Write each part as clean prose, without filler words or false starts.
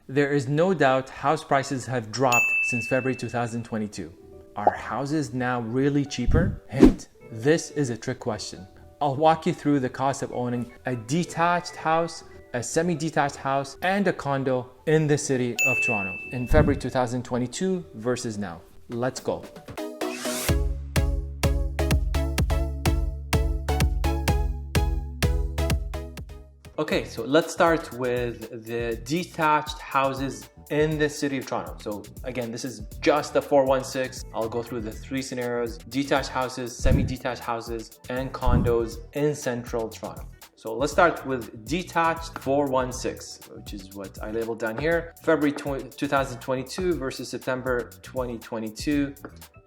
There is no doubt house prices have dropped since February 2022. Are houses now really cheaper? Hint, this is a trick question. I'll walk you through the cost of owning a detached house, a semi-detached house, and a condo in the city of Toronto in February 2022 versus now. Let's go. Okay, so let's start with the detached houses in the city of Toronto. So again, this is just the 416. I'll go through the three scenarios: detached houses, semi-detached houses, and condos in central Toronto. So let's start with detached 416, which is what I labeled down here. February 2022 versus September 2022.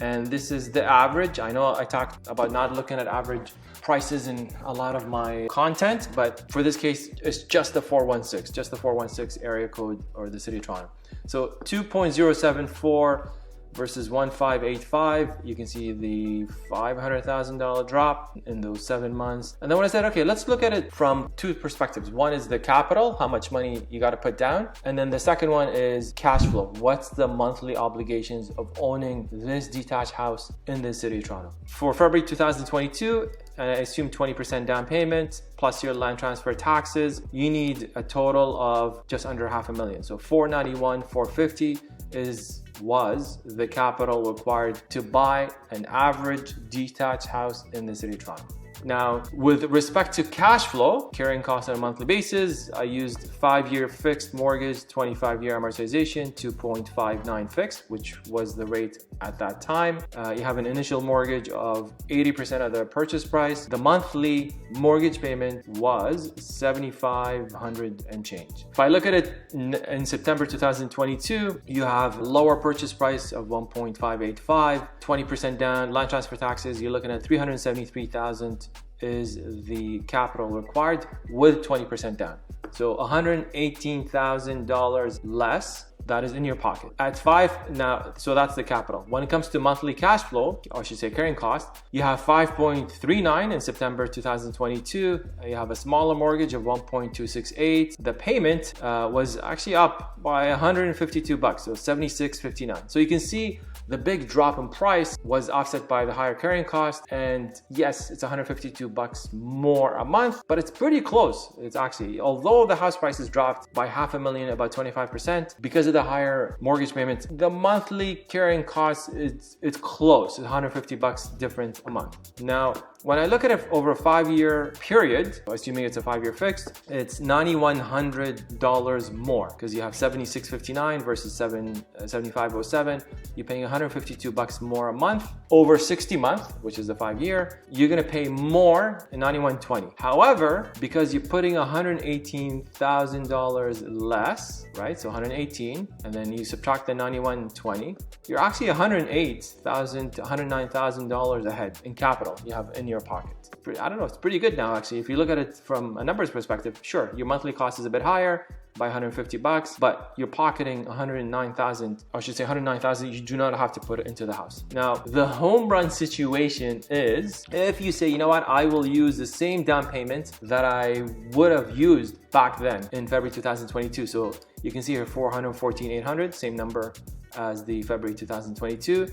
And this is the average. I know I talked about not looking at average prices in a lot of my content, but for this case, it's just the 416, just the 416 area code or the city of Toronto. So 2.074 versus 1585, you can see the $500,000 drop in those 7 months. And then when I said, okay, let's look at it from two perspectives. One is the capital, how much money you got to put down. And then the second one is cash flow. What's the monthly obligations of owning this detached house in the city of Toronto? For February 2022, I assume 20% down payment plus your land transfer taxes, you need a total of just under $500,000. So $491,450 was the capital required to buy an average detached house in the city of Toronto. Now, with respect to cash flow, carrying costs on a monthly basis, I used 5-year fixed mortgage, 25-year amortization, 2.59 fixed, which was the rate at that time. You have an initial mortgage of 80% of the purchase price. The monthly mortgage payment was $7,500 and change. If I look at it in September 2022, you have lower purchase price of 1.585, 20% down, land transfer taxes, you're looking at $373,000 is the capital required with 20% down. So $118,000 less that is in your pocket. At 5 now, so that's the capital. When it comes to monthly cash flow, or I should say carrying cost, you have 5.39 in September 2022. You have a smaller mortgage of 1.268. The payment was actually up by $152, so $76.59. So you can see the big drop in price was offset by the higher carrying cost. And yes, it's $152 more a month, but it's pretty close. It's actually, although the house prices dropped by $500,000, about 25%, because of the higher mortgage payments, the monthly carrying cost, it's close. It's $150 different a month. Now, when I look at it over a 5-year period, assuming it's a 5-year fixed, it's $9,100 more because you have $76.59 versus $75.07. You're paying $152 more a month. Over 60 months, which is the 5-year, you're gonna pay more in $91.20. However, because you're putting $118,000 less, right? So 118, and then you subtract the 91.20, you're actually $108,000 to $109,000 ahead in capital you have in your pocket. I don't know, it's pretty good now actually. If you look at it from a numbers perspective, sure, your monthly cost is a bit higher by $150, but you're pocketing $109,000, or I should say $109,000 you do not have to put it into the house. Now, the home run situation is if you say, you know what, I will use the same down payment that I would have used back then in February 2022. So you can see here $414,800, same number as the February 2022.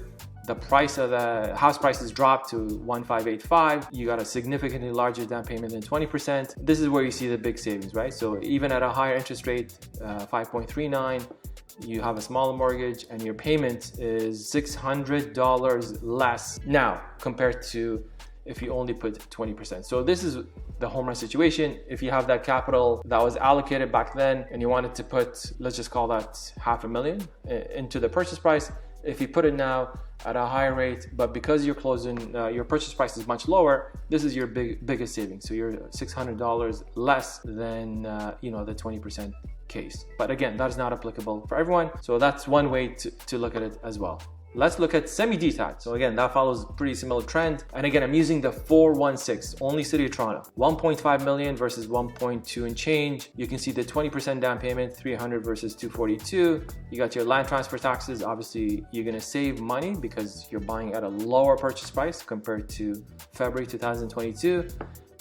The price of the house prices dropped to $1,585. You got a significantly larger down payment than 20%. This is where you see the big savings, right? So even at a higher interest rate, 5.39, you have a smaller mortgage and your payment is $600 less now compared to if you only put 20%. So this is the home run situation. If you have that capital that was allocated back then and you wanted to put, let's just call that $500,000 into the purchase price, if you put it now at a higher rate, but because you're closing, your purchase price is much lower, this is your biggest savings. So you're $600 less than the 20% case. But again, that is not applicable for everyone. So that's one way to look at it as well. Let's look at semi-detached. So again, that follows a pretty similar trend. And again, I'm using the 416, only city of Toronto. 1.5 million versus 1.2 and change. You can see the 20% down payment, 300 versus 242. You got your land transfer taxes. Obviously, you're gonna save money because you're buying at a lower purchase price compared to February 2022.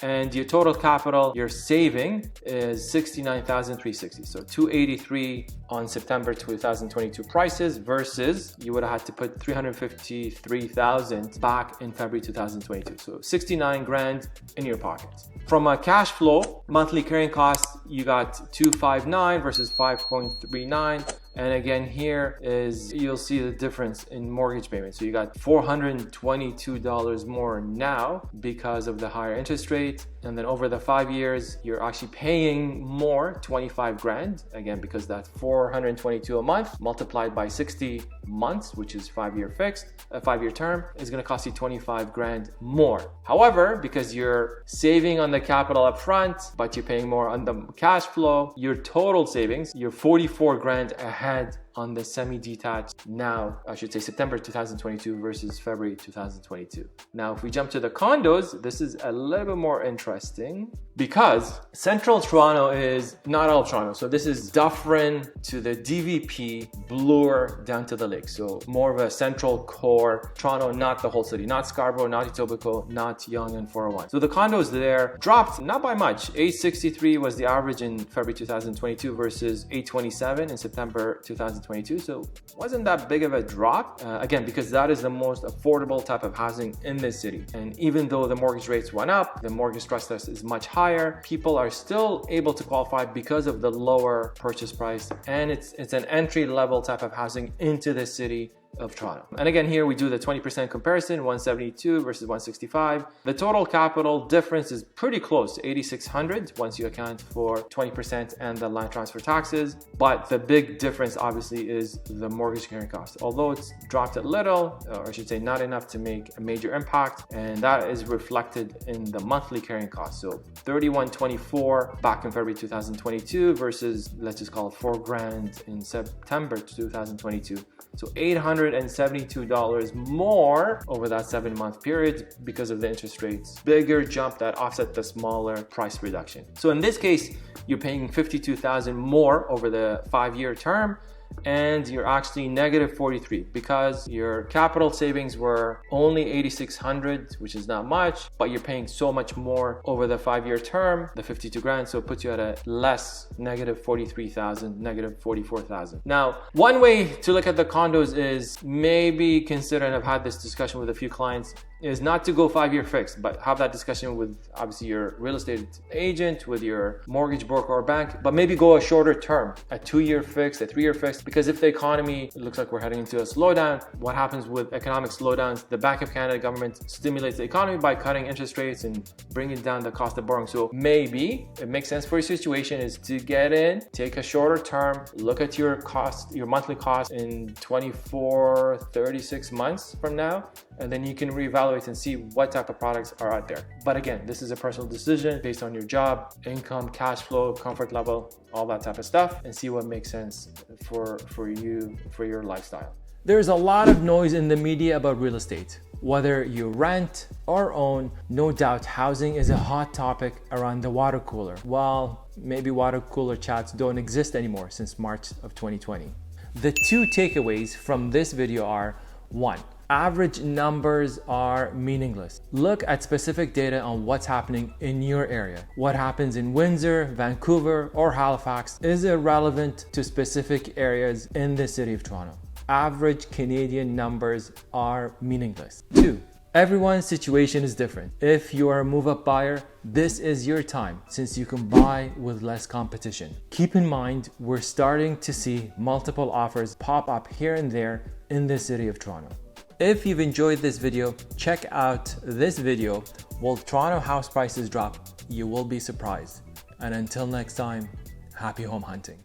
and your total capital you're saving is 69,360. So 283 on September 2022 prices versus you would have had to put 353,000 back in February 2022. So 69 grand in your pocket. From a cash flow, monthly carrying costs, you got 259 versus 5.39. And again, here is, you'll see the difference in mortgage payments. So you got $422 more now because of the higher interest rate. And then over the 5 years, you're actually paying more, 25 grand. Again, because that 422 a month multiplied by 60 months, which is 5-year fixed, a 5-year term, is gonna cost you 25 grand more. However, because you're saving on the capital up front, but you're paying more on the cash flow, your total savings, you're 44 grand ahead on the semi-detached now, I should say September 2022 versus February 2022. Now, if we jump to the condos, this is a little bit more interesting because Central Toronto is not all Toronto. So this is Dufferin to the DVP, Bloor down to the lake. So more of a central core Toronto, not the whole city, not Scarborough, not Etobicoke, not Yonge and 401. So the condos there dropped not by much. 863 was the average in February 2022 versus 827 in September 2022. So wasn't that big of a drop. Again, because that is the most affordable type of housing in this city. And even though the mortgage rates went up, the mortgage stress test is much higher, people are still able to qualify because of the lower purchase price. And it's an entry level type of housing into the city of Toronto. And again, here we do the 20% comparison, 172 versus 165. The total capital difference is pretty close to 8,600 once you account for 20% and the land transfer taxes. But the big difference obviously is the mortgage carrying cost. Although it's dropped a little, or I should say not enough to make a major impact, and that is reflected in the monthly carrying cost. So 3124 back in February 2022 versus, let's just call it 4 grand in September 2022. So $872 more over that 7-month period because of the interest rates. Bigger jump that offset the smaller price reduction. So in this case, you're paying $52,000 more over the 5-year term, and you're actually negative 43 because your capital savings were only 8,600, which is not much, but you're paying so much more over the 5-year term, the 52 grand. So it puts you at a less negative 43,000, negative 44,000. Now, one way to look at the condos is maybe consider, and I've had this discussion with a few clients, is not to go 5-year fixed, but have that discussion with obviously your real estate agent, with your mortgage broker or bank, but maybe go a shorter term, a 2-year fixed, a 3-year fixed, because if the economy, it looks like we're heading into a slowdown, what happens with economic slowdowns? The Bank of Canada government stimulates the economy by cutting interest rates and bringing down the cost of borrowing. So maybe it makes sense for your situation is to get in, take a shorter term, look at your cost, your monthly cost in 24, 36 months from now, and then you can reevaluate and see what type of products are out there. But again, this is a personal decision based on your job, income, cash flow, comfort level, all that type of stuff, and see what makes sense for you, for your lifestyle. There's a lot of noise in the media about real estate. Whether you rent or own, no doubt housing is a hot topic around the water cooler. Well, maybe water cooler chats don't exist anymore since March of 2020. The 2 takeaways from this video are: 1, average numbers are meaningless. Look at specific data on what's happening in your area. What happens in Windsor, Vancouver, or Halifax is irrelevant to specific areas in the city of Toronto. Average Canadian numbers are meaningless. 2, everyone's situation is different. If you are a move-up buyer, this is your time since you can buy with less competition. Keep in mind, we're starting to see multiple offers pop up here and there in the city of Toronto. If you've enjoyed this video, check out this video. Will Toronto house prices drop? You will be surprised. And until next time, happy home hunting.